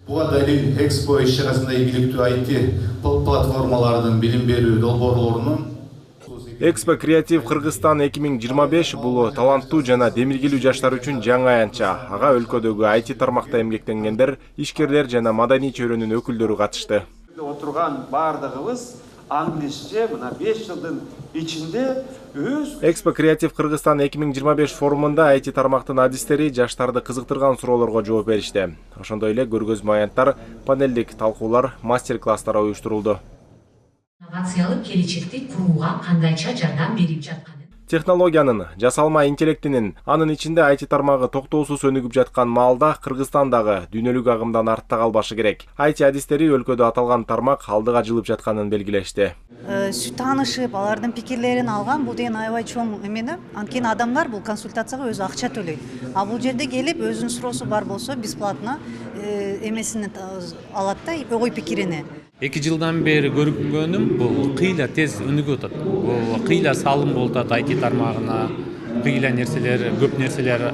Буга далил Экспо иш-чарасында ийгиликтүү IT платформалардын билим берүү долбоорлорунун Экспо Креатив Кыргызстан 2025 бул таланттуу жана демиргилүү жаштар үчүн жаңы аянтча. Ага өлкөдөгү IT тармакта эмгектенгендер, ишкерлер жана маданий чөйрөнүн өкүлдөрү катышты. Отурган бардыгыбыз аңдышчы мына 5 жылдын ичинде өз Экспо Креатив Кыргызстан 2025 форумунда IT тармактын адистери жаштарды кызыктырган суроолорго жооп беришти. Ошондой эле көргөзмө аянттар, панелдик талкуулар, мастер-класстар уюштурулду. Инновациялык келечекти курууга кандайча жардам берип жатканын. Технологиянын, жасалма интеллектинин, анын ичинде IT тармагы токтоосуз өнүгүп жаткан маалда Кыргызстандагы дүйнөлүк агымдан артта калбашы керек. IT адистери өлкөдө аталган тармак алдыга жылып жатканын белгилешти. Таанышып, алардын пикирлерин алган бул деген аябай чоң эмени. Анткени адамдар бул консультацияга өзү акча төлөйт. А бул жерде келип өзүнүн суроосу бар болсо бесплатно эмесин алат да, ой пикиrini. 2 жылдан бери көргөнүм бул кыйла тез өнүгүп атат. Бул кыйла салым болуп атат IT тармагына, кыйла нерселер, көп нерселер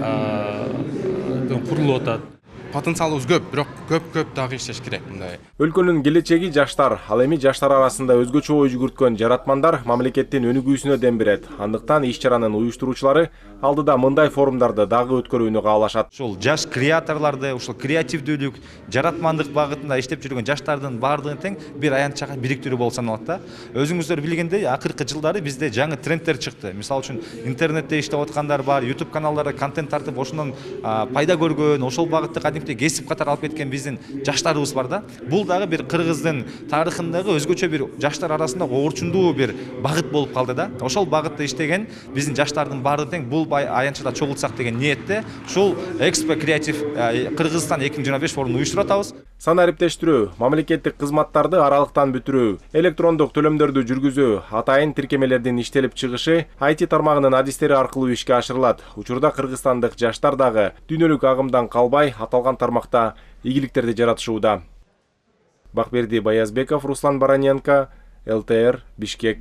курулуп атат. Потенциалыбыз көп, бирок көп дагы иштеш керек мындай. Өлкөнүн келечеги жаштар, ал эми жаштар арасында өзгөчө ой жүгүрткөн жаратмандар мамлекеттин өнүгүүсүнө дем берет. Андыктан иш-чаранын уюштуруучулары алдыда мындай форумдарды дагы өткөрүүнү каалашат. Ушул жаш креаторлорду, ушул креативдүүлүк, жаратмандык багытында иштеп жүргөн жаштардын баардыгын тең бир аянтчага бириктирүү болуп саналат да. Өзүңүздөр билгендей, акыркы жылдары бизде жаңы трендтер чыкты. Мисалы үчүн интернетте иштеп аткандар бар, YouTube каналдарда контент тартып, ошондон пайда көргөн, ошол багытты кесип катар алып кеткен биздин жаштарыбыз бар да. Бул дагы бир Кыргыздын тарыхындагы өзгөчө бир жаштар арасында оорчундуу бир багыт болуп калды да. Ошол багытта иштеген биздин жаштардын баардыгы тең бул аянтчада чогултсак деген ниетте ушул Экспо Креатив Кыргызстан 2025 форумун уюштуруп атабыз. Санариптештирүү, мамлекеттик кызматтарды аралыктан бүтүрүү, электрондук төлөмдөрдү жүргүзүү, атайын тиркемелердин иштелип чыгышы IT тармагынын адистери аркылуу ишке ашырылат. Учурда кыргызстандык жаштар дагы дүйнөлүк агымдан калбай аталган тармакта ийгиликтерди жаратышууда. Бакберди Баязбеков, Руслан Бараненко, ЛТР, Бишкек.